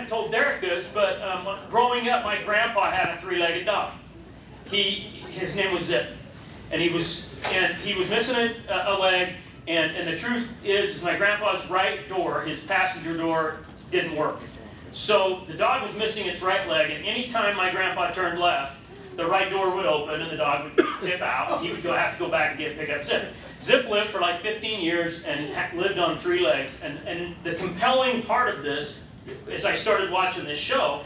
hadn't told Derrick this, but growing up, my grandpa had a three-legged dog. His name was Zip, and he was missing a leg. And the truth is my grandpa's right door, his passenger door, didn't work. So the dog was missing its right leg, and anytime my grandpa turned left, the right door would open and the dog would tip out. He would have to go back and pick up Zip. Zip lived for like 15 years and lived on three legs. And the compelling part of this, as I started watching this show,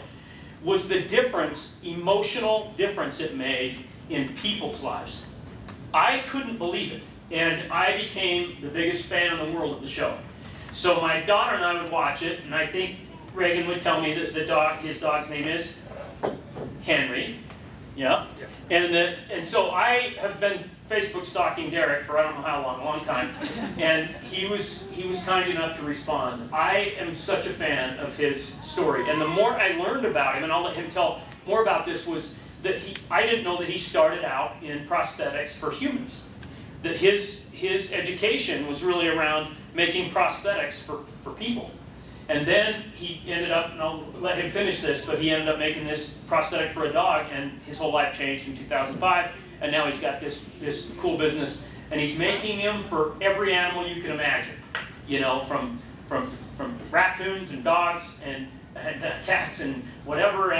was the difference, emotional difference it made in people's lives. I couldn't believe it. And I became the biggest fan in the world of the show. So my daughter and I would watch it, and I think Reagan would tell me that his dog's name is Henry. Yeah. And so I have been Facebook stalking Derrick for I don't know how long, a long time. And he was kind enough to respond. I am such a fan of his story. And the more I learned about him, and I'll let him tell more about this, was that I didn't know that he started out in prosthetics for humans. That his education was really around making prosthetics for people. And then he ended up, and I'll let him finish this, but he ended up making this prosthetic for a dog, and his whole life changed in 2005, and now he's got this cool business, and he's making them for every animal you can imagine. You know, from raccoons and dogs and cats and whatever,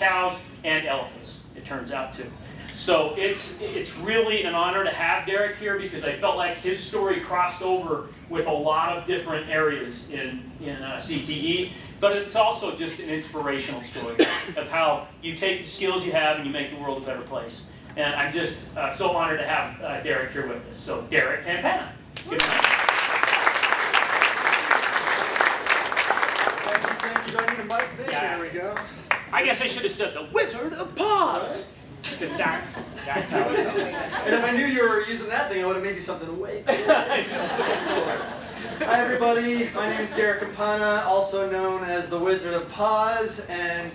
cows and elephants, it turns out too. So it's really an honor to have Derrick here because I felt like his story crossed over with a lot of different areas in CTE, but it's also just an inspirational story of how you take the skills you have and you make the world a better place. And I'm just so honored to have Derrick here with us. So Derrick Campana. Thank you. Do I need a mic there? Yeah. There we go. I guess I should have said the Wizard of Paws. Because that's how it goes. And if I knew you were using that thing, I would have made you something way cooler. Hi everybody, my name is Derrick Campana, also known as the Wizard of Paws, and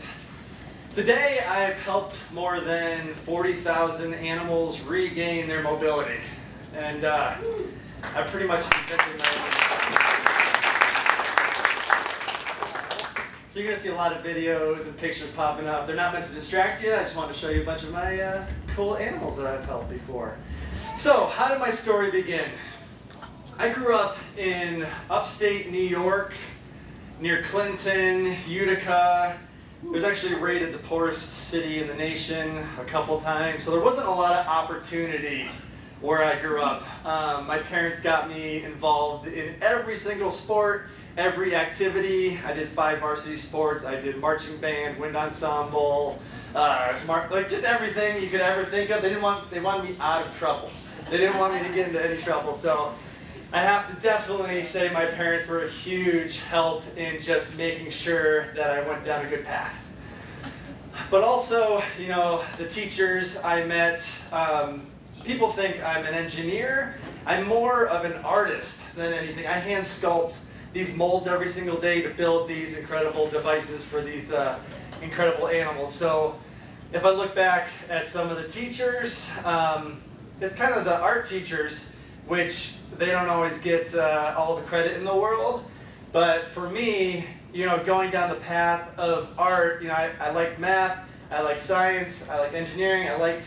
today I've helped more than 40,000 animals regain their mobility. And I've pretty much invented my own. So you're going to see a lot of videos and pictures popping up. They're not meant to distract you. I just wanted to show you a bunch of my cool animals that I've helped before. So how did my story begin? I grew up in upstate New York, near Clinton, Utica. It was actually rated the poorest city in the nation a couple times. So there wasn't a lot of opportunity where I grew up. My parents got me involved in every single sport, every activity. I did 5 varsity sports. I did marching band, wind ensemble, like just everything you could ever think of. They wanted me out of trouble. They didn't want me to get into any trouble. So I have to definitely say my parents were a huge help in just making sure that I went down a good path. But also, you know, the teachers I met, people think I'm an engineer. I'm more of an artist than anything. I hand sculpt these molds every single day to build these incredible devices for these incredible animals. So if I look back at some of the teachers, it's kind of the art teachers, which they don't always get all the credit in the world. But for me, you know, going down the path of art, you know, I liked math, I like science, I like engineering, I like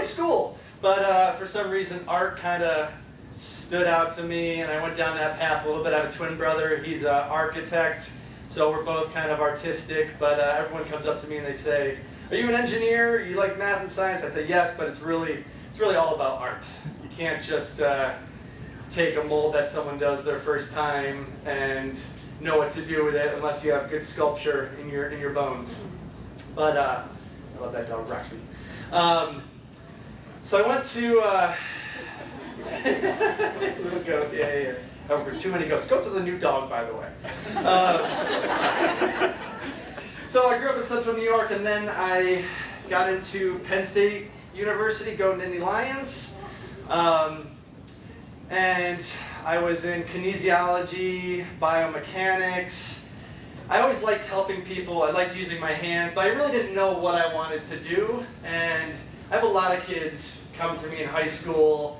school. But for some reason, art kind of stood out to me, and I went down that path a little bit. I have a twin brother. He's an architect, so we're both kind of artistic, but everyone comes up to me and they say, "Are you an engineer? You like math and science?" I say, "Yes, but it's really all about art. You can't just take a mold that someone does their first time and know what to do with it unless you have good sculpture in your bones." But I love that dog, Roxy. So I went to little goat, yeah. Over too many goats. Goats are the new dog, by the way. So I grew up in Central New York, and then I got into Penn State University, go Nittany Lions, and I was in kinesiology, biomechanics. I always liked helping people. I liked using my hands, but I really didn't know what I wanted to do. And I have a lot of kids come to me in high school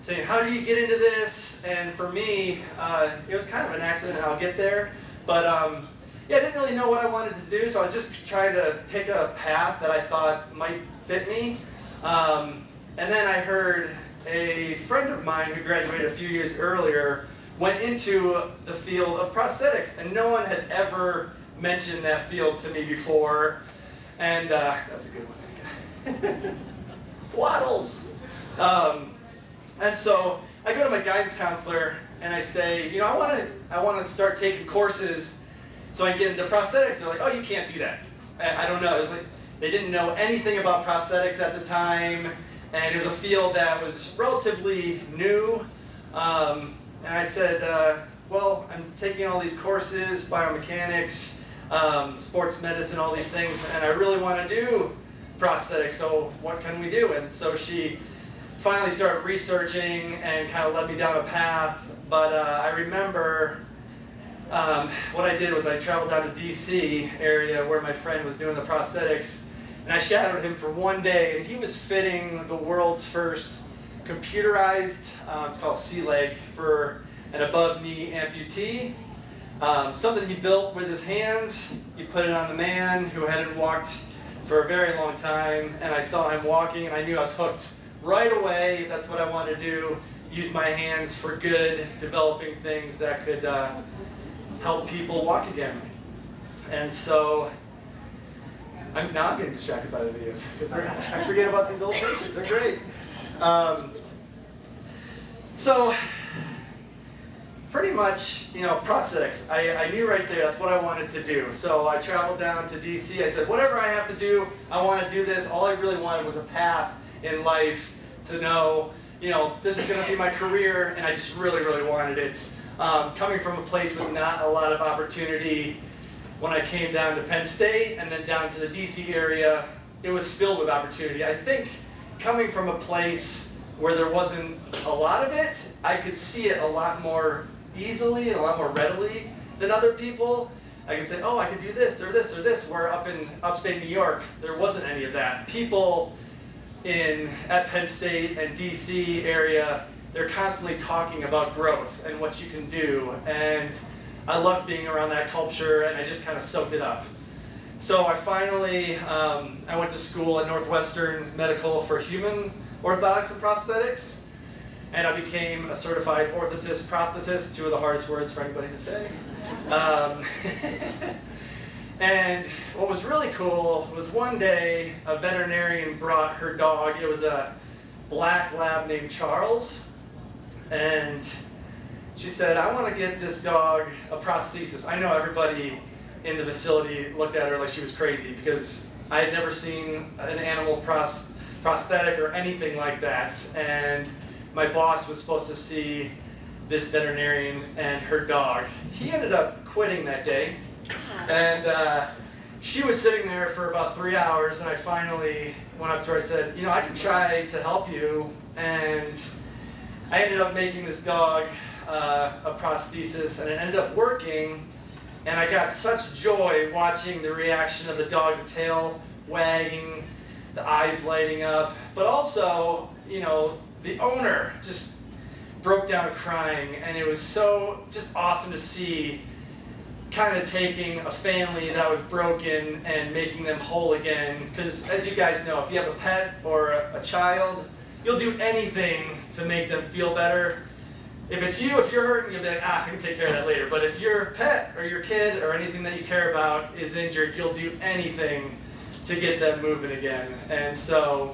saying, "How do you get into this?" And for me, it was kind of an accident, and I'll get there. But yeah, I didn't really know what I wanted to do, so I was just trying to pick a path that I thought might fit me. And then I heard a friend of mine who graduated a few years earlier went into the field of prosthetics, and no one had ever mentioned that field to me before. And that's a good one. Waddles. And so I go to my guidance counselor and I say, you know, I want to start taking courses so I can get into prosthetics. They're like, oh, you can't do that. I don't know. It was like they didn't know anything about prosthetics at the time, and it was a field that was relatively new. And I said, well, I'm taking all these courses, biomechanics, sports medicine, all these things, and I really want to do prosthetics, so what can we do? And so she finally started researching and kind of led me down a path. But I remember what I did was I traveled down to DC area where my friend was doing the prosthetics, and I shadowed him for one day, and he was fitting the world's first computerized, it's called C-leg, for an above-knee amputee. Something he built with his hands. He put it on the man who hadn't walked for a very long time, and I saw him walking, and I knew I was hooked right away. That's what I wanted to do, use my hands for good, developing things that could help people walk again. And so, now I'm getting distracted by the videos, because I forget about these old patients, they're great. So, pretty much, you know, prosthetics, I knew right there that's what I wanted to do. So I traveled down to DC, I said, whatever I have to do, I want to do this. All I really wanted was a path in life to know, you know, this is going to be my career, and I just really, really wanted it. Coming from a place with not a lot of opportunity, when I came down to Penn State and then down to the DC area, it was filled with opportunity. I think coming from a place where there wasn't a lot of it, I could see it a lot more easily and a lot more readily than other people. I could say, oh, I could do this or this or this, where up in upstate New York, there wasn't any of that. People at Penn State and DC area, they're constantly talking about growth and what you can do. And I loved being around that culture, and I just kind of soaked it up. So I finally, I went to school at Northwestern Medical for human orthotics and prosthetics. And I became a certified orthotist, prosthetist, two of the hardest words for anybody to say. And what was really cool was one day a veterinarian brought her dog. It was a black lab named Charles. And she said, I want to get this dog a prosthesis. I know everybody in the facility looked at her like she was crazy, because I had never seen an animal prosthetic or anything like that. And my boss was supposed to see this veterinarian and her dog. He ended up quitting that day, and she was sitting there for about 3 hours, and I finally went up to her and said, you know, I can try to help you. And I ended up making this dog a prosthesis, and it ended up working, and I got such joy watching the reaction of the dog, the tail wagging, the eyes lighting up, but also, you know, the owner just broke down crying, and it was so just awesome to see, kind of taking a family that was broken and making them whole again. Because as you guys know, if you have a pet or a child, you'll do anything to make them feel better. If it's you, if you're hurting, you'll be like, I can take care of that later. But if your pet or your kid or anything that you care about is injured, you'll do anything to get them moving again. And so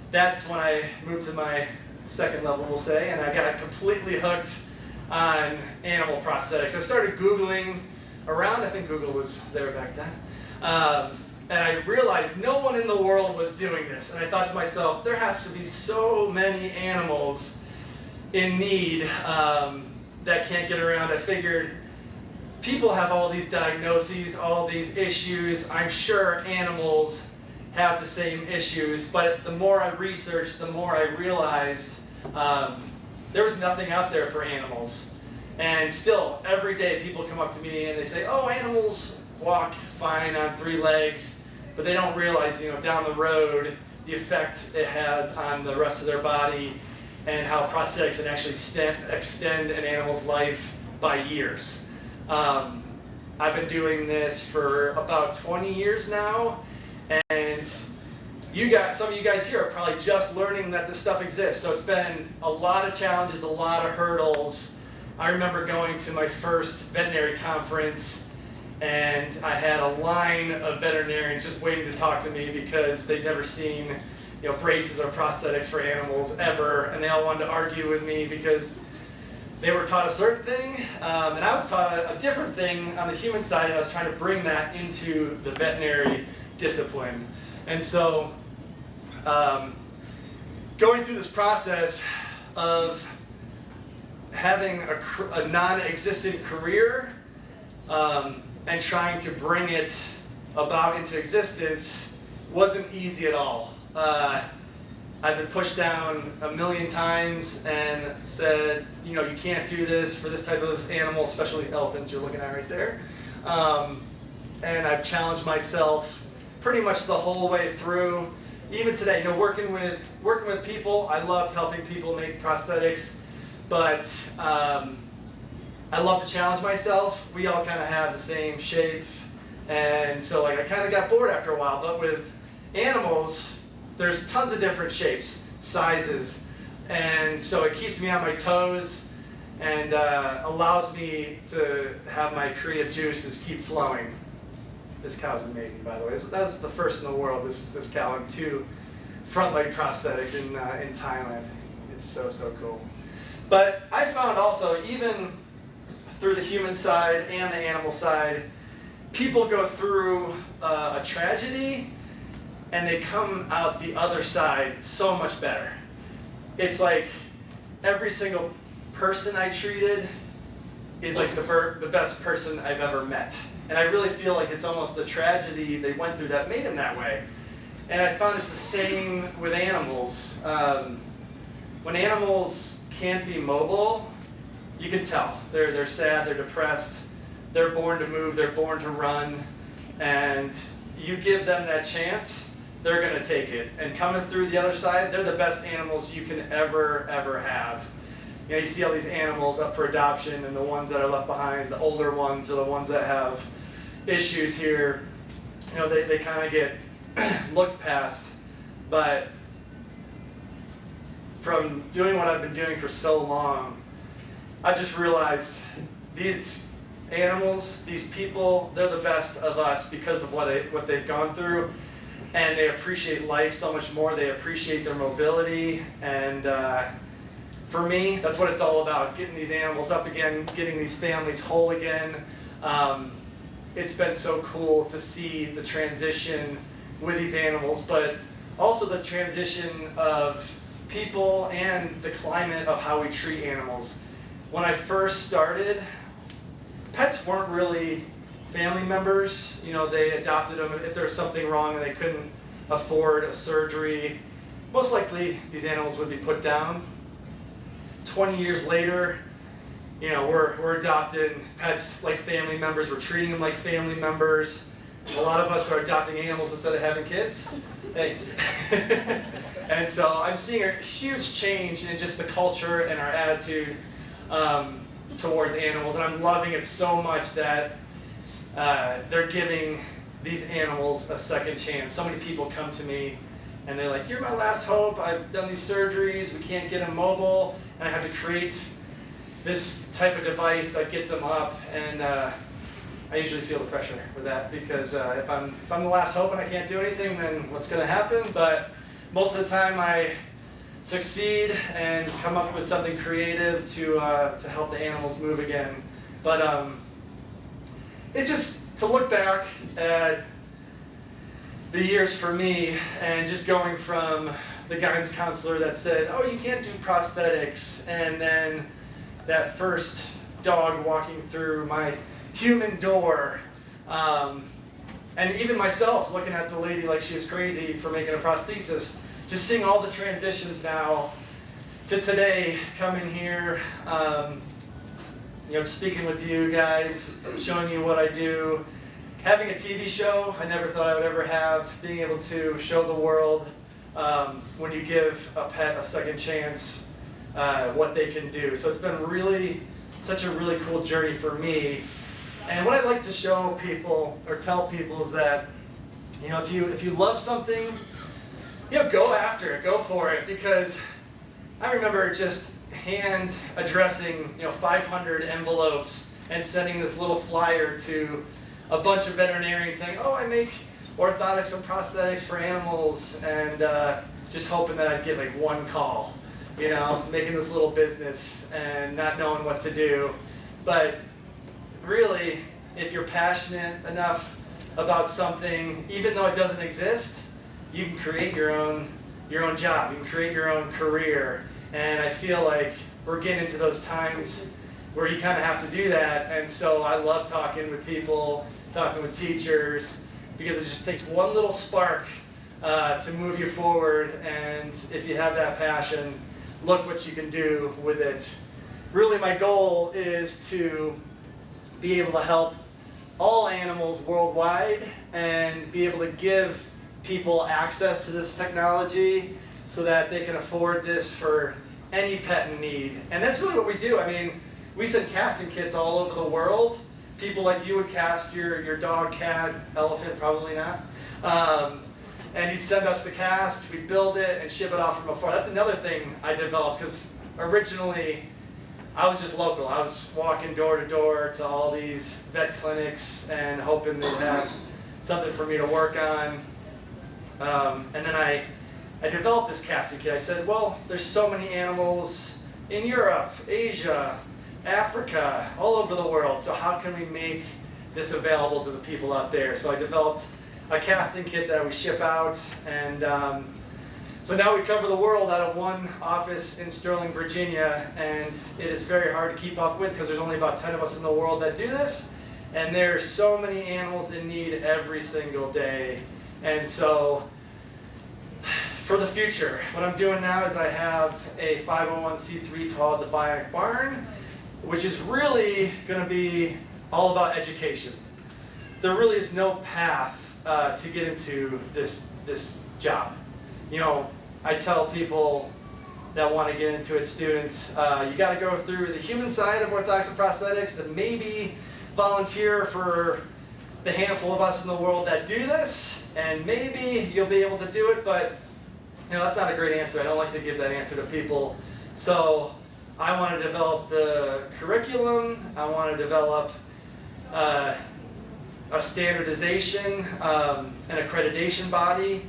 that's when I moved to my second level, we'll say, and I got completely hooked on animal prosthetics. I started Googling around, I think Google was there back then, and I realized no one in the world was doing this. And I thought to myself, there has to be so many animals in need that can't get around. I figured people have all these diagnoses, all these issues. I'm sure animals have the same issues, but the more I researched, the more I realized there was nothing out there for animals. And still, every day people come up to me and they say, oh, animals walk fine on 3 legs, but they don't realize, you know, down the road, the effect it has on the rest of their body, and how prosthetics can actually extend an animal's life by years. I've been doing this for about 20 years now, and some of you guys here are probably just learning that this stuff exists. So it's been a lot of challenges, a lot of hurdles. I remember going to my first veterinary conference, and I had a line of veterinarians just waiting to talk to me because they'd never seen, braces or prosthetics for animals ever, and they all wanted to argue with me because they were taught a certain thing, and I was taught a different thing on the human side, and I was trying to bring that into the veterinary discipline. And so, going through this process of having a non-existent career and trying to bring it about into existence wasn't easy at all. I've been pushed down a million times and said, you can't do this for this type of animal, especially elephants you're looking at right there. And I've challenged myself pretty much the whole way through. Even today, working with people, I loved helping people make prosthetics, but I love to challenge myself. We all kind of have the same shape, and so I kind of got bored after a while. But with animals, there's tons of different shapes, sizes, and so it keeps me on my toes and allows me to have my creative juices keep flowing. This cow's amazing, by the way. That's the first in the world, this cow, and 2 front leg prosthetics in Thailand. It's so cool. But I found also, even through the human side and the animal side, people go through a tragedy and they come out the other side so much better. It's like every single person I treated is like the best person I've ever met. And I really feel like it's almost the tragedy they went through that made them that way. And I found it's the same with animals. When animals can't be mobile, you can tell. They're sad, they're depressed, they're born to move, they're born to run, and you give them that chance, they're gonna take it. And coming through the other side, they're the best animals you can ever have. You see all these animals up for adoption, and the ones that are left behind, the older ones, are the ones that have issues here. They kind of get looked past. But from doing what I've been doing for so long, I just realized these animals, these people, they're the best of us because of what they've gone through, and they appreciate life so much more. They appreciate their mobility, and for me, that's what it's all about, getting these animals up again, getting these families whole again. It's been so cool to see the transition with these animals, but also the transition of people and the climate of how we treat animals. When I first started, pets weren't really family members. They adopted them if there was something wrong and they couldn't afford a surgery. Most likely, these animals would be put down. 20 years later, we're adopting pets like family members. We're treating them like family members. A lot of us are adopting animals instead of having kids. Hey. And so I'm seeing a huge change in just the culture and our attitude towards animals, and I'm loving it so much that they're giving these animals a second chance. So many people come to me and they're like, "You're my last hope. I've done these surgeries. We can't get them mobile, and I have to create this type of device that gets them up." And I usually feel the pressure with that because if I'm the last hope and I can't do anything, then what's going to happen? But most of the time I succeed and come up with something creative to help the animals move again. But it's just to look back at the years for me and just going from the guidance counselor that said, "Oh, you can't do prosthetics," and then that first dog walking through my human door, and even myself looking at the lady like she was crazy for making a prosthesis, just seeing all the transitions now to today, coming here, speaking with you guys, showing you what I do, having a TV show I never thought I would ever have, being able to show the world when you give a pet a second chance, what they can do. So it's been such a really cool journey for me. And what I'd like to show people or tell people is that, if you love something, go after it, go for it. Because I remember just hand addressing 500 envelopes and sending this little flyer to a bunch of veterinarians saying, oh, I make orthotics and prosthetics for animals, and just hoping that I'd get like one call, making this little business and not knowing what to do. But really, if you're passionate enough about something, even though it doesn't exist, you can create your own job, you can create your own career. And I feel like we're getting into those times where you kind of have to do that. And so I love talking with people, talking with teachers, because it just takes one little spark to move you forward. And if you have that passion, look what you can do with it. Really, my goal is to be able to help all animals worldwide and be able to give people access to this technology so that they can afford this for any pet in need. And that's really what we do. I mean, we send casting kits all over the world. People like you would cast your dog, cat, elephant, probably not. And you'd send us the cast, we'd build it and ship it off from afar. That's another thing I developed, because originally I was just local. I was walking door to door to all these vet clinics and hoping they'd have something for me to work on. And then I developed this casting kit. I said, well, there's so many animals in Europe, Asia, Africa, all over the world. So how can we make this available to the people out there? So I developed a casting kit that we ship out. And so now we cover the world out of one office in Sterling, Virginia. And it is very hard to keep up with because there's only about 10 of us in the world that do this. And there's so many animals in need every single day. And so for the future, what I'm doing now is I have a 501c3 called the Bionic Barn, which is really going to be all about education. There really is no path to get into this job. I tell people that want to get into it, students, you got to go through the human side of orthotics and prosthetics, then maybe volunteer for the handful of us in the world that do this, and maybe you'll be able to do it, but that's not a great answer. I don't like to give that answer to people. So I want to develop the curriculum. I want to develop a standardization, an accreditation body,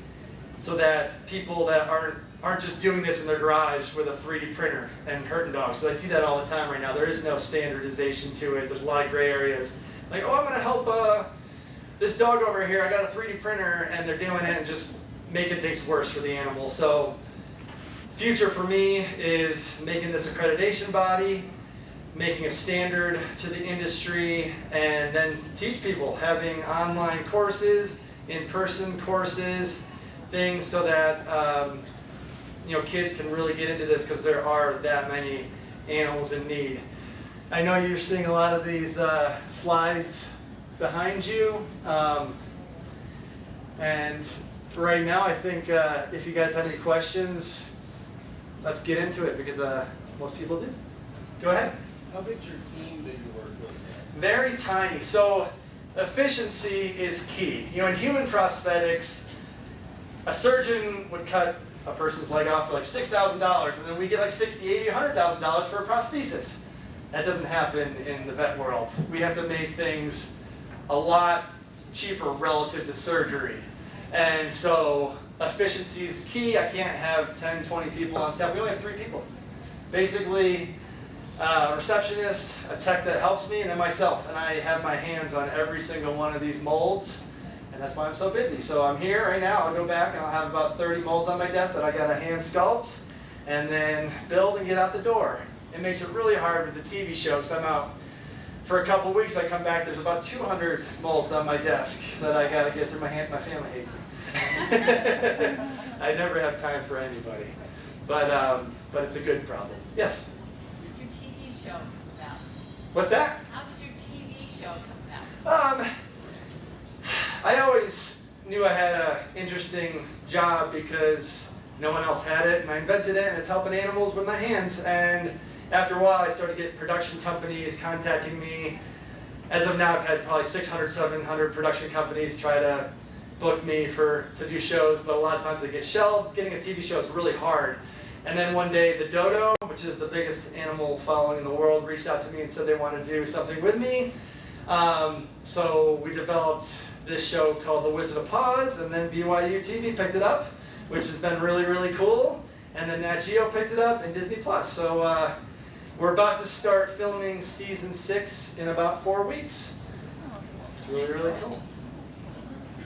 so that people that aren't just doing this in their garage with a 3D printer and hurting dogs. So I see that all the time right now. There is no standardization to it. There's a lot of gray areas. Like, oh, I'm going to help this dog over here. I got a 3D printer, and they're doing it and just making things worse for the animal. So future for me is making this accreditation body, making a standard to the industry, and then teach people, having online courses, in-person courses, things so that kids can really get into this, because there are that many animals in need. I know you're seeing a lot of these slides behind you, and right now I think if you guys have any questions, let's get into it, because most people do. Go ahead. How big's your team that you work with? Very tiny. So efficiency is key. In human prosthetics, a surgeon would cut a person's leg off for like $6,000, and then we get like $60,000, $80,000, $100,000 for a prosthesis. That doesn't happen in the vet world. We have to make things a lot cheaper relative to surgery. And so efficiency is key. I can't have 10, 20 people on staff. We only have 3 people. Basically, a receptionist, a tech that helps me, and then myself. And I have my hands on every single one of these molds, and that's why I'm so busy. So I'm here right now. I'll go back and I'll have about 30 molds on my desk that I got to hand sculpt and then build and get out the door. It makes it really hard with the TV show, because I'm out for a couple weeks. I come back, there's about 200 molds on my desk that I got to get through my hand. My family hates me. I never have time for anybody, but it's a good problem. Yes? How did your TV show come about? What's that? How did your TV show come about? I always knew I had an interesting job because no one else had it, and I invented it, and it's helping animals with my hands. And after a while, I started getting production companies contacting me, as of now, I've had probably 600, 700 production companies try to book me to do shows, but a lot of times they get shelved. Getting a TV show is really hard. And then one day, the dodo, which is the biggest animal following in the world, reached out to me and said they wanted to do something with me. So we developed this show called The Wizard of Paws, and then BYU TV picked it up, which has been really, really cool. And then Nat Geo picked it up, and Disney Plus. So we're about to start filming season 6 in about 4 weeks. It's really, really cool.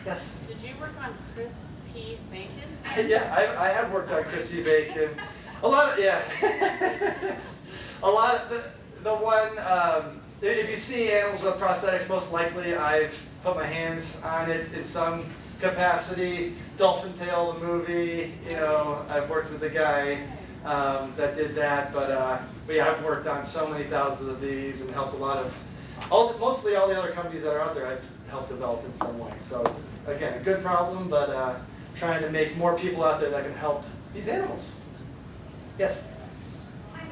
Yes? Did you work on crispy bacon? Yeah, I have worked on crispy bacon. A lot of, yeah. A lot of, the one, if you see animals with prosthetics, most likely I've put my hands on it in some capacity. Dolphin Tale, the movie, you know, I've worked with the guy that did that, but yeah, I've worked on so many thousands of these and helped a lot of, mostly all the other companies that are out there I've helped develop in some way. So it's, again, a good problem, but trying to make more people out there that can help these animals. Yes? I'm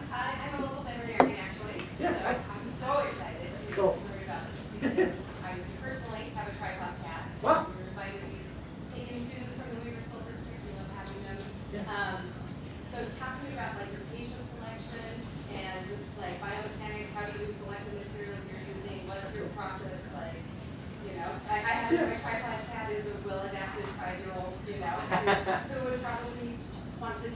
a local veterinarian, actually. Yeah, So hi. I'm so excited to Cool. learn about this because I personally have a tripod cat. Wow. We were invited to be taking students from the Weaver Still First curriculum, having them. Yeah. So talk to me about like your patient selection and like biomechanics. How do you select the materials you're using? What's your process like? You know, I have my tripod cat is a well-adapted 5-year-old. You know, who would probably want to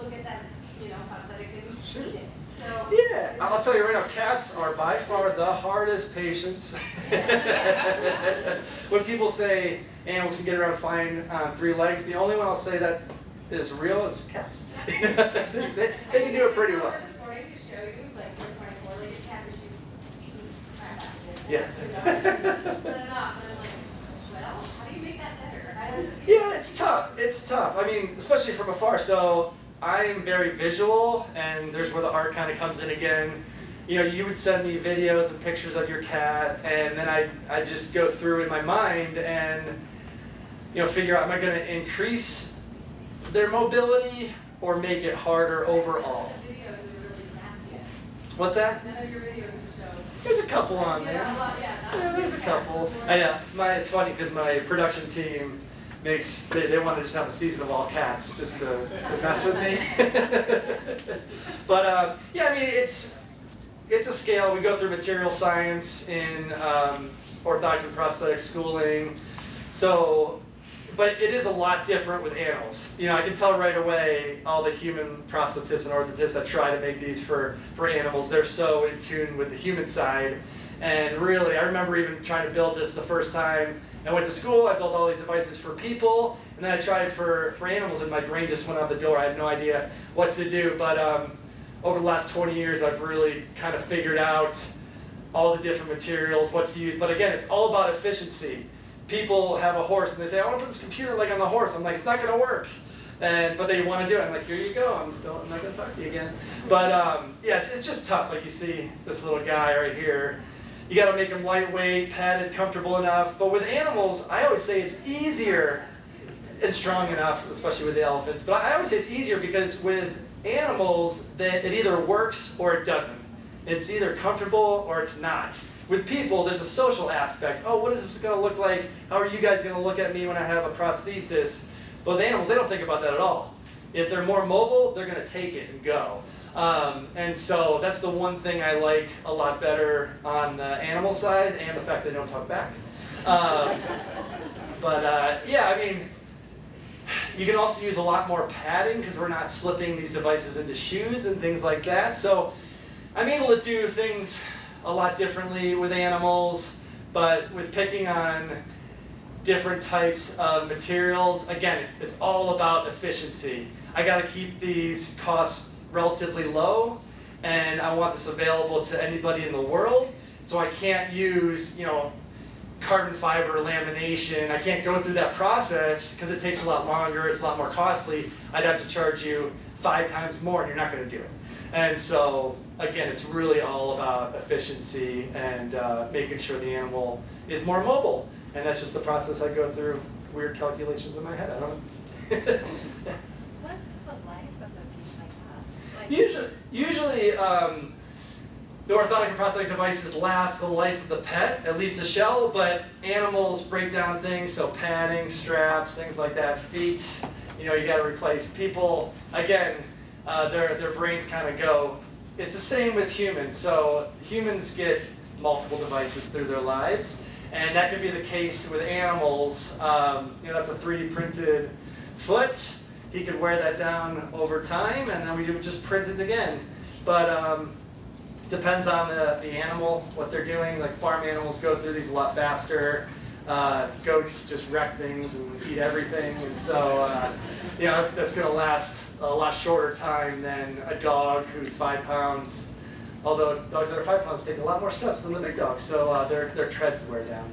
look at that, you know, prosthetic and treat it. So Yeah, I'll tell you right now, cats are by far the hardest patients. When people say animals can get around fine on 3 legs, the only one I'll say that is real is cats. they can do it pretty well. This morning to show you, like, with my 4-legged cat, and she's crap out of it. Yeah. You know, put it off, and I'm like, well, how do you make that better? I don't. Yeah, it's tough. It's tough. I mein, especially from afar. So I'm very visual, and there's where the art kind of comes in again. You know, you would send me videos and pictures of your cat, and then I just go through in my mind and, you know, figure out, am I going to increase their mobility or make it harder overall? The videos are really fancy. What's that? None of your videos have shown. There's a couple on Yeah, there. a lot, yeah. Yeah, there's a couple. I know. It's funny because my production team they want to just have a season of all cats just to mess with me. But yeah, I mean, it's a scale. We go through material science in orthotic and prosthetic schooling. So, but it is a lot different with animals. You know, I can tell right away all the human prosthetists and orthotists that try to make these for animals, they're so in tune with the human side. And really, I remember even trying to build this the first time. I went to school, I built all these devices for people, and then I tried for animals, and my brain just went out the door. I had no idea what to do. But over the last 20 years, I've really kind of figured out all the different materials, what to use. But again, it's all about efficiency. People have a horse, and they say, I want to put this computer leg on the horse. I'm like, it's not going to work. But they want to do it. I'm like, here you go. I'm not going to talk to you again. But yeah, it's just tough. Like you see this little guy right here. You got to make him lightweight, padded, comfortable enough. But with animals, I always say it's easier and strong enough, especially with the elephants. But I always say it's easier because with animals, it either works or it doesn't. It's either comfortable or it's not. With people, there's a social aspect. Oh, what is this going to look like? How are you guys going to look at me when I have a prosthesis? But with animals, they don't think about that at all. If they're more mobile, they're going to take it and go. And so that's the one thing I like a lot better on the animal side, and the fact they don't talk back. Yeah, I mean, you can also use a lot more padding because we're not slipping these devices into shoes and things like that. So I'm able to do things a lot differently with animals, but with picking on different types of materials, again, it's all about efficiency. I got to keep these costs relatively low, and I want this available to anybody in the world. So I can't use, you know, carbon fiber lamination. I can't go through that process because it takes a lot longer. It's a lot more costly. I'd have to charge you 5 times more, and you're not going to do it. And so again, it's really all about efficiency and making sure the animal is more mobile. And that's just the process I go through. Weird calculations in my head. I don't know. What's the life of a piece like that? Like, Usually, the orthotic and prosthetic devices last the life of the pet, at least the shell, but animals break down things, so padding, straps, things like that, feet, you got to replace. People, again, their brains kind of go. It's the same with humans. So humans get multiple devices through their lives, and that could be the case with animals. That's a 3D printed foot. He could wear that down over time, and then we would just print it again. But depends on the animal, what they're doing. Like farm animals go through these a lot faster. Goats just wreck things and eat everything, and so that's going to last a lot shorter time than a dog who's 5 pounds. Although dogs that are 5 pounds take a lot more steps than the big dogs, so their treads wear down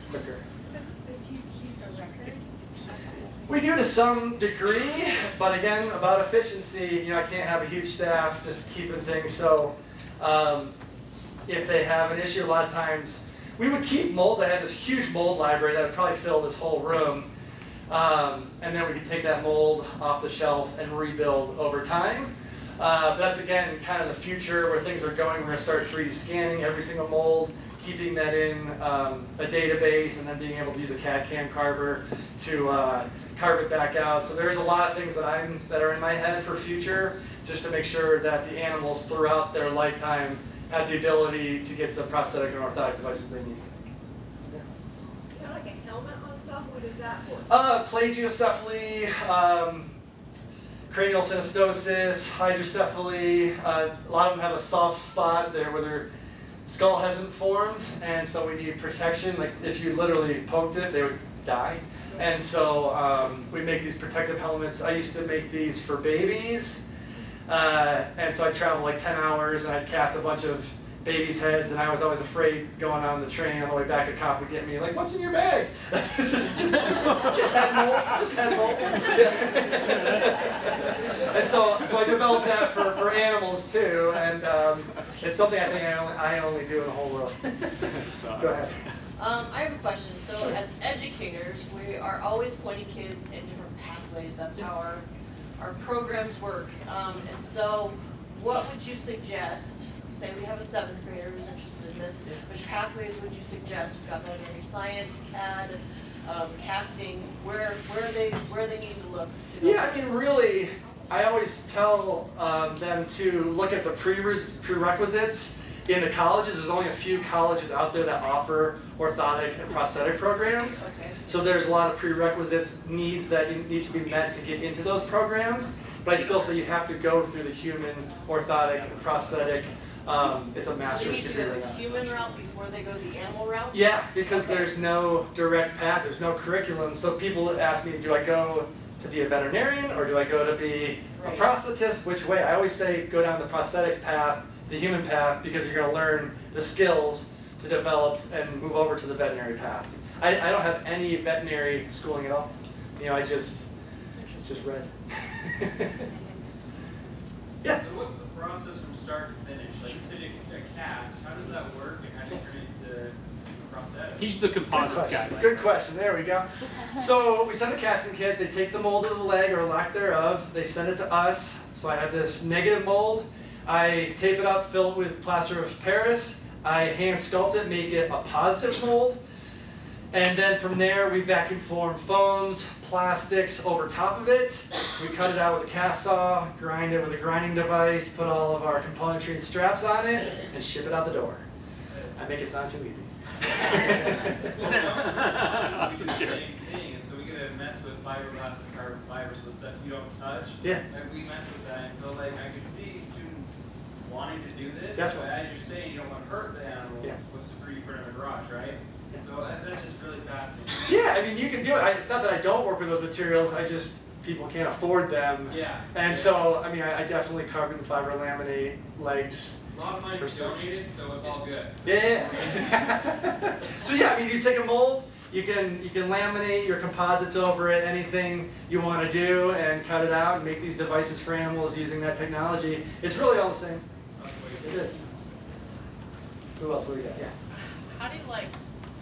quicker. So, but do you keep a record? We do to some degree, but again, about efficiency, I can't have a huge staff just keeping things. So if they have an issue, a lot of times we would keep molds. I had this huge mold library that would probably fill this whole room. And then we could take that mold off the shelf and rebuild over time. But that's again kind of the future where things are going. We're going to start 3D scanning every single mold, keeping that in a database, and then being able to use a CAD/CAM carver to carve it back out. So there's a lot of things that are in my head for future, just to make sure that the animals throughout their lifetime have the ability to get the prosthetic and orthotic devices they need. Like a helmet on stuff, what is that for? Plagiocephaly, cranial synostosis, hydrocephaly. A lot of them have a soft spot there where their skull hasn't formed, and so we need protection. Like if you literally poked it, they would die. And so we make these protective helmets. I used to make these for babies, and so I'd travel like 10 hours, and I'd cast a bunch of babies' heads, and I was always afraid going on the train on the way back. A cop would get me like, "What's in your bag?" just head molds, just head molds. And so I developed that for animals too, and it's something I think I only do in the whole world. Go ahead. I have a question. So as educators, we are always pointing kids in different pathways. That's how our programs work. And so what would you suggest? Say we have a 7th grader who's interested in this. Which pathways would you suggest? We've got veterinary science, CAD, casting. Where they need to look? Yeah, I mean, really, I always tell them to look at the prerequisites in the colleges. There's only a few colleges out there that offer orthotic and prosthetic programs. Okay. So there's a lot of prerequisites, needs that need to be met to get into those programs. But I still say you have to go through the human, orthotic, and prosthetic. It's a So they master's need to degree go right the now. human route before they go the animal route? Yeah, because Okay. there's no direct path, there's no curriculum. So people ask me, do I go to be a veterinarian or do I go to be a Right. prosthetist? Which way? I always say go down the prosthetics path, the human path, because you're going to learn the skills to develop and move over to the veterinary path. I don't have any veterinary schooling at all. I just read. Yeah. So what's the process from start to finish? Like you said, a cast, how does that work and how do you turn it into prosthetic? He's the composites guy. Good question. There we go. So we send a casting kit. They take the mold of the leg or lack thereof. They send it to us. So I have this negative mold. I tape it up, fill it with plaster of Paris. I hand sculpt it, make it a positive mold. And then from there, we vacuum form foams, plastics over top of it. We cut it out with a cast saw, grind it with a grinding device, put all of our componentry and straps on it, and ship it out the door. I make it sound too easy. We do the same thing, and so we gotta mess with fiberglass and carbon fiber, so stuff you don't touch. Yeah. Like we mess with that, and so like I can see students wanting to do this, Definitely. but as you're saying, you don't want to hurt the animals Yeah. with the 3D printer in the garage, right? So that's just really fascinating. Yeah, I mean, you can do it. It's not that I don't work with those materials, people can't afford them. Yeah. And so, I mean, I definitely carbon fiber laminate legs. A lot of money's donated, so it's all good. Yeah. So yeah, I mean, you take a mold, you can laminate your composites over it, anything you want to do, and cut it out and make these devices for animals using that technology. It's really all the same. It is. Who else? What do you got? Yeah. How do you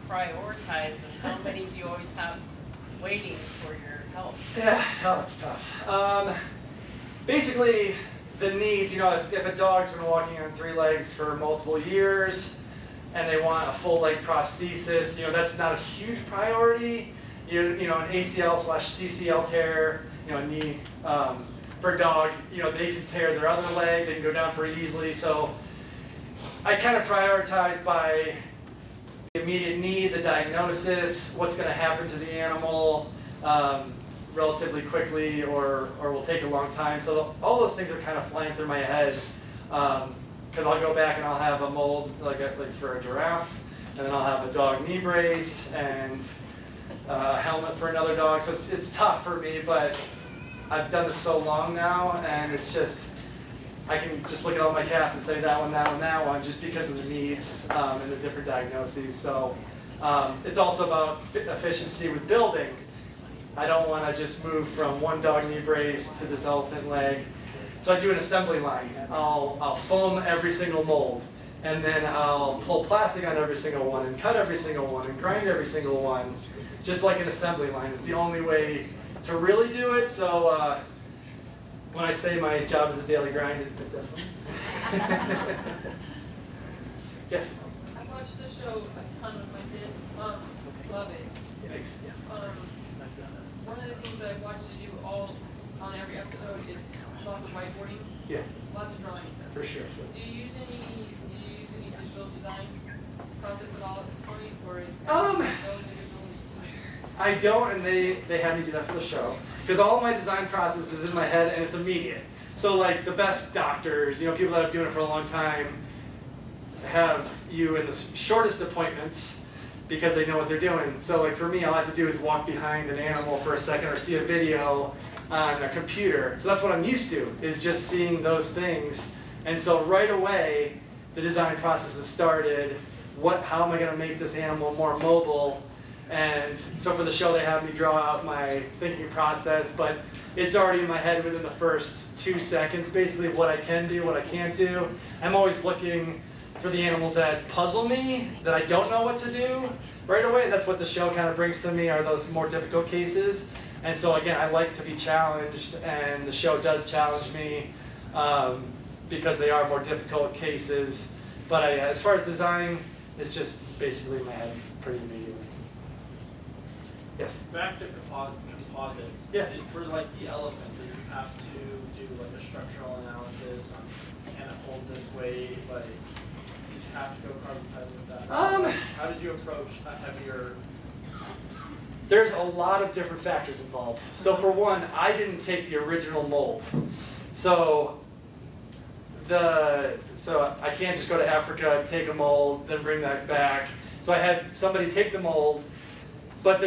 prioritize, and how many do you always have waiting for your help? Yeah, oh, it's tough. Basically, the needs, you know, if a dog's been walking on 3 legs for multiple years and they want a full leg prosthesis, you know, that's not a huge priority. You know, an ACL/CCL tear, you know, a knee for a dog, you know, they can tear their other leg, they can go down pretty easily. So I kind of prioritize by the immediate need, the diagnosis, what's going to happen to the animal relatively quickly or will take a long time. So all those things are kind of flying through my head because I'll go back and I'll have a mold like for a giraffe, and then I'll have a dog knee brace and a helmet for another dog. So it's tough for me, but I've done this so long now, and it's just, I can just look at all my casts and say that one, just because of the needs and the different diagnoses. So it's also about efficiency with building. I don't want to just move from one dog knee brace to this elephant leg. So I do an assembly line. I'll foam every single mold, and then I'll pull plastic on every single one, and cut every single one, and grind every single one, just like an assembly line. It's the only way to really do it. So when I say my job is a daily grind, it definitely. Yes? I've watched the show a ton with my kids. Love it. Thanks. One of the things that I've watched you do all on every episode is lots of whiteboarding, Yeah, lots of drawing. for sure. Do you use any digital design process at all at this point, or is so individual? I don't, and they had me do that for the show. Because all my design process is in my head and it's immediate. So like the best doctors, you know, people that have been doing it for a long time, have you in the shortest appointments because they know what they're doing. So like for me, all I have to do is walk behind an animal for a second or see a video on a computer. So that's what I'm used to, is just seeing those things. And so right away, the design process has started. How am I going to make this animal more mobile? And so for the show, they have me draw out my thinking process, but it's already in my head within the first 2 seconds, basically what I can do, what I can't do. I'm always looking for the animals that puzzle me, that I don't know what to do right away. That's what the show kind of brings to me, are those more difficult cases. And so again, I like to be challenged, and the show does challenge me because they are more difficult cases. But as far as design, it's just basically in my head pretty immediately. Yes? Back to composites. Yeah. For like the elephant, do you have to do like a structural analysis on, can it hold this weight? Like, did you have to go carbon fiber with that? How did you approach a heavier? There's a lot of different factors involved. So for one, I didn't take the original mold. So I can't just go to Africa, take a mold, then bring that back. So I had somebody take the mold, but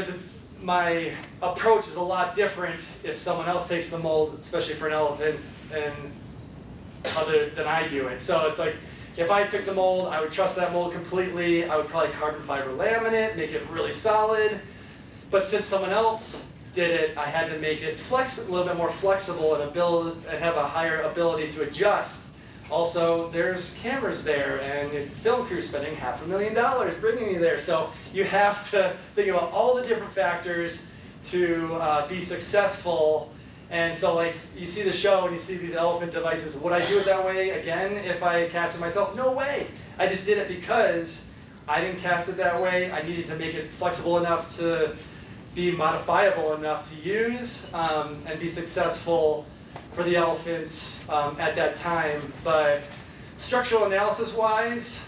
my approach is a lot different if someone else takes the mold, especially for an elephant, than I do it. So it's like, if I took the mold, I would trust that mold completely. I would probably carbon fiber laminate, make it really solid. But since someone else did it, I had to make it a little bit more flexible and have a higher ability to adjust. Also, there's cameras there, and the film crew spending $500,000 bringing me there. So you have to think about all the different factors to be successful. And so like, you see the show and you see these elephant devices. Would I do it that way again if I cast it myself? No way. I just did it because I didn't cast it that way. I needed to make it flexible enough to be modifiable enough to use and be successful for the elephants at that time. But structural analysis wise,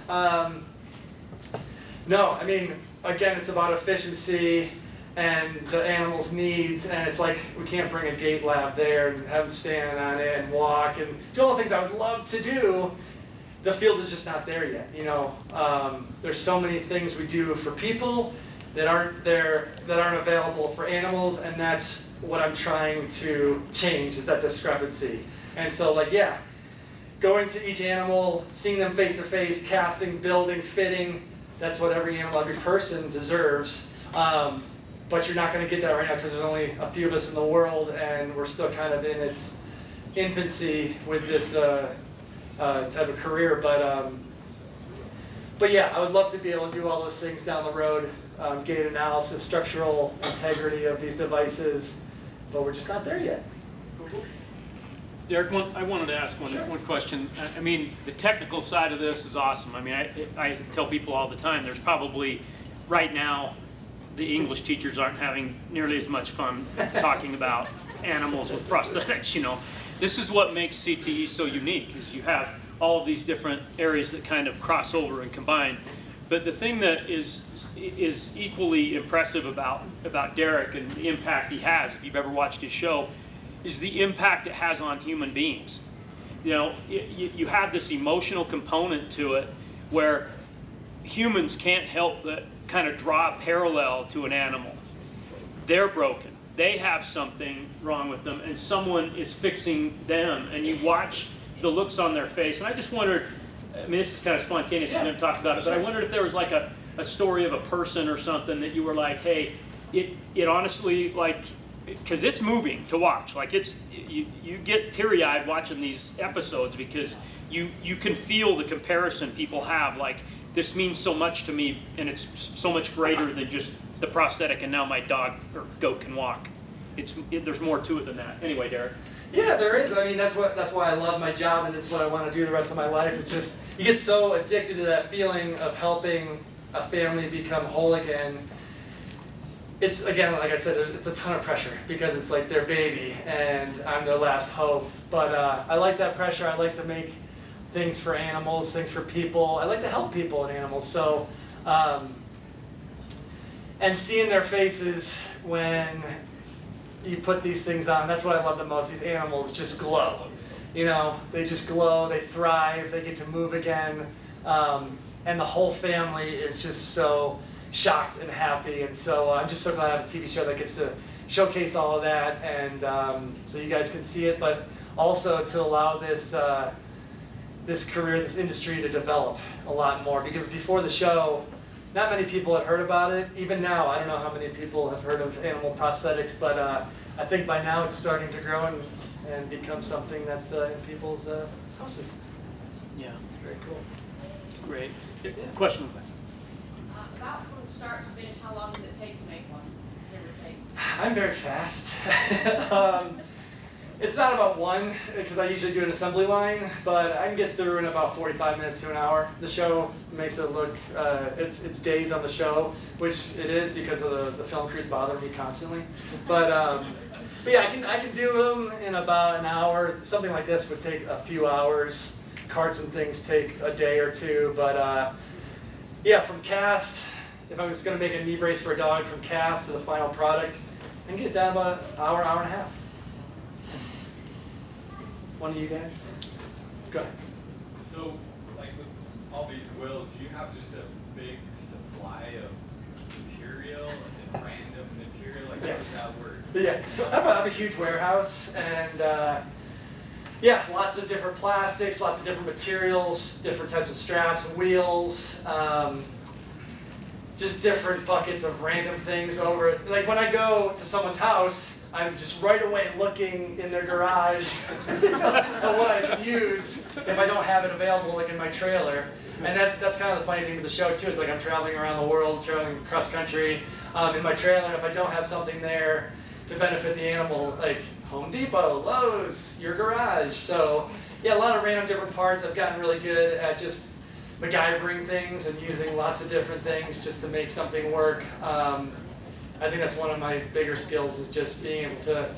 no. I mean, again, it's about efficiency and the animal's needs, and it's like, we can't bring a gait lab there and have them stand on it and walk and do all the things I would love to do. The field is just not there yet, you know. There's so many things we do for people that aren't there, that aren't available for animals, and that's what I'm trying to change, is that discrepancy. And so like, yeah, going to each animal, seeing them face to face, casting, building, fitting, that's what every animal, every person deserves. But you're not going to get that right now because there's only a few of us in the world, and we're still kind of in its infancy with this type of career. But yeah, I would love to be able to do all those things down the road, gait analysis, structural integrity of these devices, but we're just not there yet. Derrick, I wanted to ask one question. I mean, the technical side of this is awesome. I mean, I tell people all the time, there's probably, right now, the English teachers aren't having nearly as much fun talking about animals with prosthetics, you know. This is what makes CTE so unique, is you have all of these different areas that kind of cross over and combine. But the thing that is equally impressive about Derrick and the impact he has, if you've ever watched his show, is the impact it has on human beings. You know, you have this emotional component to it where humans can't help but kind of draw a parallel to an animal. They're broken. They have something wrong with them, and someone is fixing them, and you watch the looks on their face. And I just wondered, I mean, this is kind of spontaneous, we didn't talk about it, but I wondered if there was like a story of a person or something that you were like, hey, it honestly, like, because it's moving to watch. Like, you get teary-eyed watching these episodes because you can feel the comparison people have. Like, this means so much to me, and it's so much greater than just the prosthetic, and now my dog or goat can walk. There's more to it than that. Anyway, Derrick. Yeah, there is. I mean, that's why I love my job, and it's what I want to do the rest of my life. It's just, you get so addicted to that feeling of helping a family become whole again. It's, again, like I said, it's a ton of pressure because it's like their baby, and I'm their last hope. But I like that pressure. I like to make things for animals, things for people. I like to help people and animals. So, and seeing their faces when you put these things on, that's what I love the most. These animals just glow. You know, they just glow, they thrive, they get to move again. And the whole family is just so shocked and happy. And so I'm just so glad I have a TV show that gets to showcase all of that, and so you guys can see it, but also to allow this this career, this industry to develop a lot more. Because before the show, not many people had heard about it. Even now, I don't know how many people have heard of animal prosthetics, but I think by now it's starting to grow and become something that's in people's houses. Yeah. Very cool. Great. Question? About from start to finish, how long does it take to make one? Give or take? I'm very fast. It's not about one, because I usually do an assembly line, but I can get through in about 45 minutes to an hour. The show makes it look, it's days on the show, which it is because of the film crews bother me constantly. But yeah, I can do them in about an hour. Something like this would take a few hours. Carts and things take a day or two, but yeah, from cast, if I was going to make a knee brace for a dog, from cast to the final product, I can get it down about an hour, hour and a half. One of you guys? Go ahead. So, like with all these wheels, you have just a big supply of material and random material. Like, how does that work? Yeah, I have a huge warehouse, and yeah, lots of different plastics, lots of different materials, different types of straps and wheels, just different buckets of random things over it. Like when I go to someone's house, I'm just right away looking in their garage at what I can use if I don't have it available, like in my trailer. And that's kind of the funny thing with the show too, is like I'm traveling around the world, traveling cross country in my trailer. If I don't have something there to benefit the animal, like Home Depot, Lowe's, your garage. So yeah, a lot of random different parts. I've gotten really good at just MacGyvering things and using lots of different things just to make something work. I think that's one of my bigger skills, is just being able to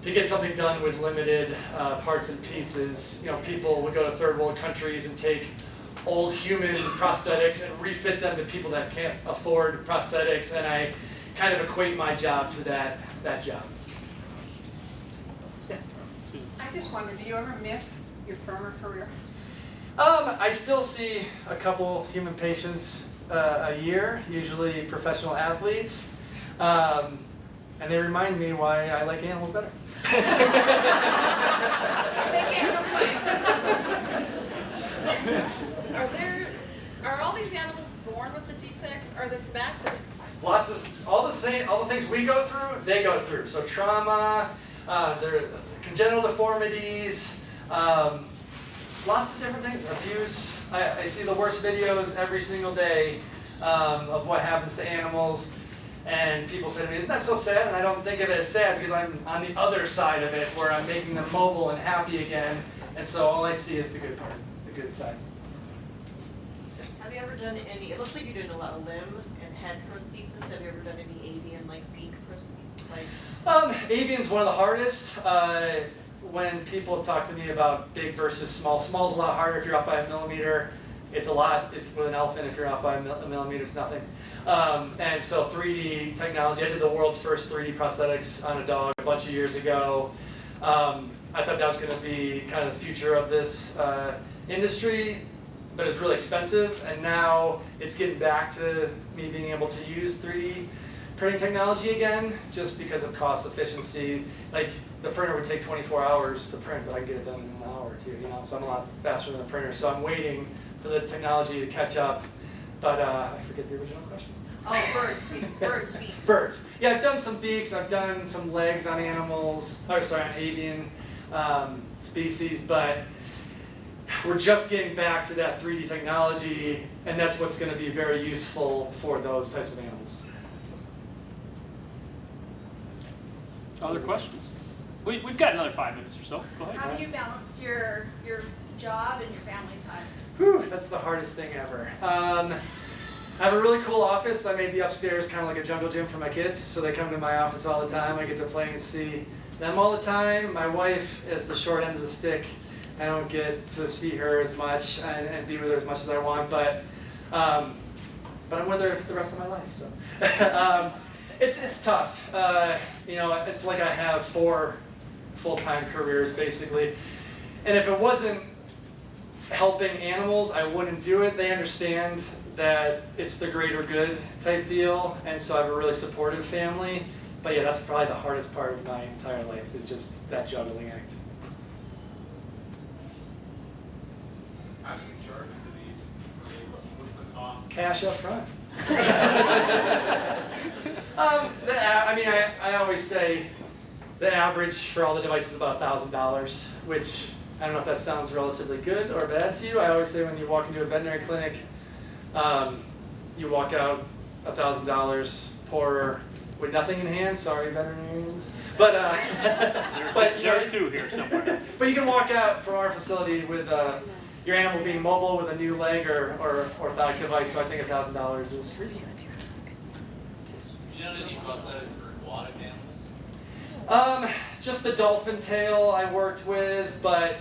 get something done with limited parts and pieces. You know, people would go to third world countries and take old human prosthetics and refit them to people that can't afford prosthetics, and I kind of equate my job to that job. Yeah. I just wonder, do you ever miss your former career? I still see a couple human patients a year, usually professional athletes, and they remind me why I like animals better. Are all these animals born with the defects, or there's accidents? Lots of all the things we go through, they go through. So trauma, their congenital deformities, lots of different things. Abuse. I see the worst videos every single day of what happens to animals. And people say to me, isn't that so sad? And I don't think of it as sad because I'm on the other side of it where I'm making them mobile and happy again. And so all I see is the good part, the good side. Have you ever done any, it looks like you're doing a lot of limb and head prosthesis. Have you ever done any avian, like beak prosthesis? Avian's one of the hardest. When people talk to me about big versus small, small's a lot harder if you're off by a millimeter. It's a lot with an elephant. If you're off by a millimeter, it's nothing. And so 3D technology, I did the world's first 3D prosthetics on a dog a bunch of years ago. I thought that was going to be kind of the future of this industry, but it's really expensive. And now it's getting back to me being able to use 3D printing technology again, just because of cost efficiency. Like the printer would take 24 hours to print, but I can get it done in an hour or two, you know, so I'm a lot faster than the printer. So I'm waiting for the technology to catch up, but I forget the original question. Oh, birds, birds, beaks. Birds. Yeah, I've done some beaks, I've done some legs on animals, on avian species, but we're just getting back to that 3D technology, and that's what's going to be very useful for those types of animals. Other questions? We've got another 5 minutes or so. Go ahead. How do you balance your job and your family time? Whew, that's the hardest thing ever. I have a really cool office. I made the upstairs kind of like a jungle gym for my kids, so they come to my office all the time. I get to play and see them all the time. My wife is the short end of the stick. I don't get to see her as much and be with her as much as I want, but I'm with her the rest of my life. So it's tough. You know, it's like I have 4 full-time careers basically, and if it wasn't helping animals, I wouldn't do it. They understand that it's the greater good type deal, and so I have a really supportive family. But yeah, that's probably the hardest part of my entire life, is just that juggling act. How do you charge for these? What's the cost? Cash up front. I mean, I always say the average for all the devices is about $1,000, which I don't know if that sounds relatively good or bad to you. I always say when you walk into a veterinary clinic, you walk out $1,000 poorer with nothing in hand. Sorry, veterinarians, but but you know, There are 2 here somewhere. but you can walk out from our facility with your animal being mobile with a new leg or orthotic device. So I think $1,000 is reasonable. You done any prosthetics for aquatic animals? Just the dolphin tail I worked with, but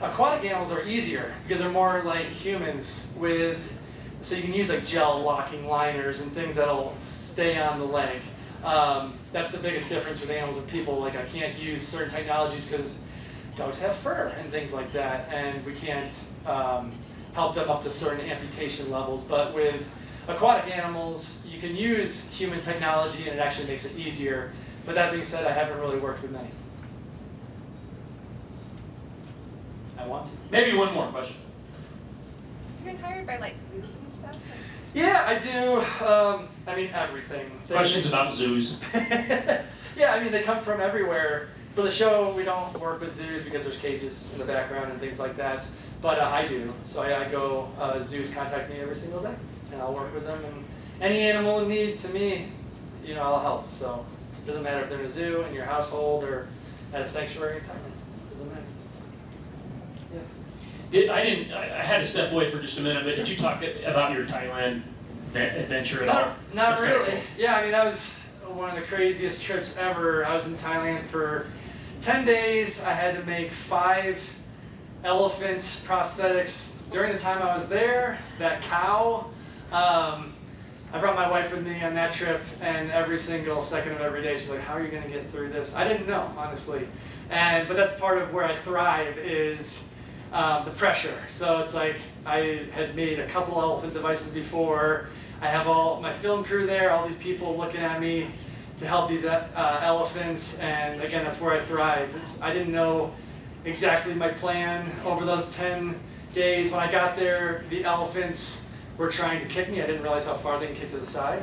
aquatic animals are easier because they're more like humans so you can use like gel locking liners and things that'll stay on the leg. That's the biggest difference with animals and people. Like I can't use certain technologies because dogs have fur and things like that, and we can't help them up to certain amputation levels. But with aquatic animals, you can use human technology and it actually makes it easier. But that being said, I haven't really worked with many. I want to. Maybe one more question. You get hired by like zoos and stuff? Yeah, I do. I mean, everything. Questions about zoos? Yeah, I mean, they come from everywhere. For the show, we don't work with zoos because there's cages in the background and things like that. But I do. So I go, zoos contact me every single day, and I'll work with them. And any animal in need, to me, you know, I'll help. So it doesn't matter if they're in a zoo, in your household, or at a sanctuary in Thailand. It doesn't matter. Yeah. I had to step away for just a minute, but did you talk about your Thailand adventure at all? Not That's kinda really. cool. Yeah, I mean, that was one of the craziest trips ever. I was in Thailand for 10 days. I had to make 5 elephant prosthetics during the time I was there. That cow. I brought my wife with me on that trip, and every single second of every day she's like, how are you going to get through this? I didn't know, honestly. But that's part of where I thrive is the pressure. So it's like I had made a couple elephant devices before. I have all my film crew there, all these people looking at me to help these elephants, and again, that's where I thrive. I didn't know exactly my plan over those 10 days. When I got there, the elephants were trying to kick me. I didn't realize how far they can kick to the side.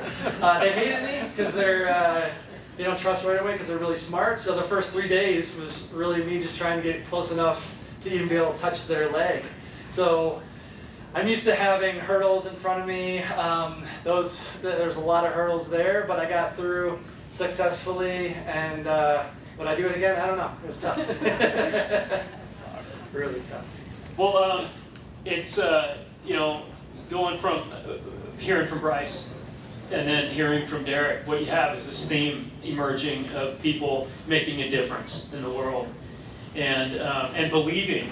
They hated me because they don't trust right away because they're really smart. So the first 3 days was really me just trying to get close enough to even be able to touch their leg. So I'm used to having hurdles in front of me. There's a lot of hurdles there, but I got through successfully, and would I do it again? I don't know. It was tough. Really tough. Well, it's, you know, going from, hearing from Bryce and then hearing from Derrick, what you have is this theme emerging of people making a difference in the world and believing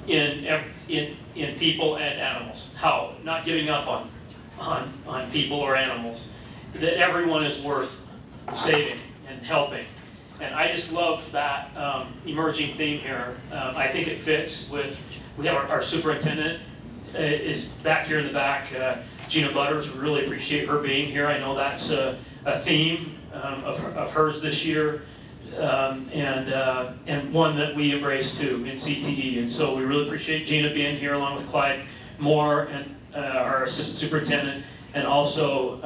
in people and animals. How? Not giving up on people or animals. That everyone is worth saving and helping. And I just love that emerging theme here. I think it fits with, we have our superintendent is back here in the back, Gina Butters. We really appreciate her being here. I know that's a theme of hers this year, and one that we embrace too in CTE. And so we really appreciate Gina being here along with Clyde Moore and our assistant superintendent, and also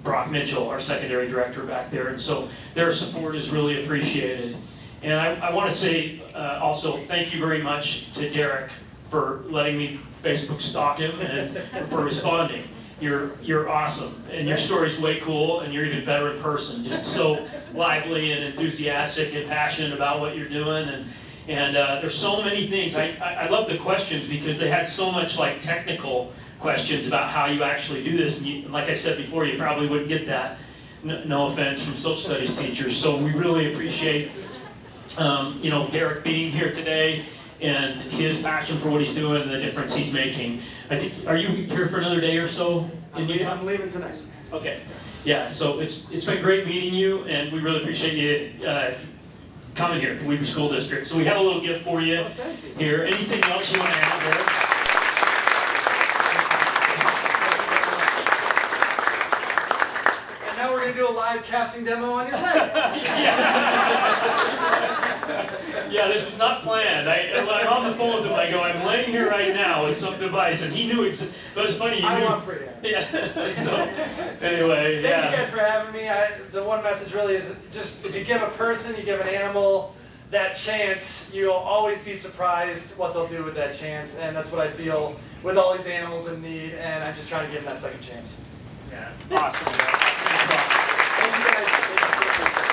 Brock Mitchell, our secondary director back there. And so their support is really appreciated. And I want to say also thank you very much to Derrick for letting me Facebook stalk him and for responding. You're awesome, and your story's way cool, and you're even better in person. Just so lively and enthusiastic and passionate about what you're doing. And there's so many things. I love the questions because they had so much like technical questions about how you actually do this. And you, like I said before, you probably wouldn't get that. No offense from social studies teachers. So we really appreciate you know, Derrick being here today and his passion for what he's doing and the difference he's making. I think, are you here for another day or so? I'm leaving tonight. Okay. Yeah, so it's been great meeting you, and we really appreciate you coming here to Weber School District. So we have a little gift for you here. Anything else you want to add there? And now we're going to do a live casting demo on your leg. Yeah, this was not planned. I'm on the phone with him. I go, I'm laying here right now with some device, and he knew. But it's funny. I want free. Yeah. So anyway, Thank you guys for having me. The one message really is just if you give a person, you give an animal that chance, you'll always be surprised what they'll do with that chance, and that's what I feel with all these animals in need, and I'm just trying to give them that second chance. Yeah. Awesome. Thank you guys.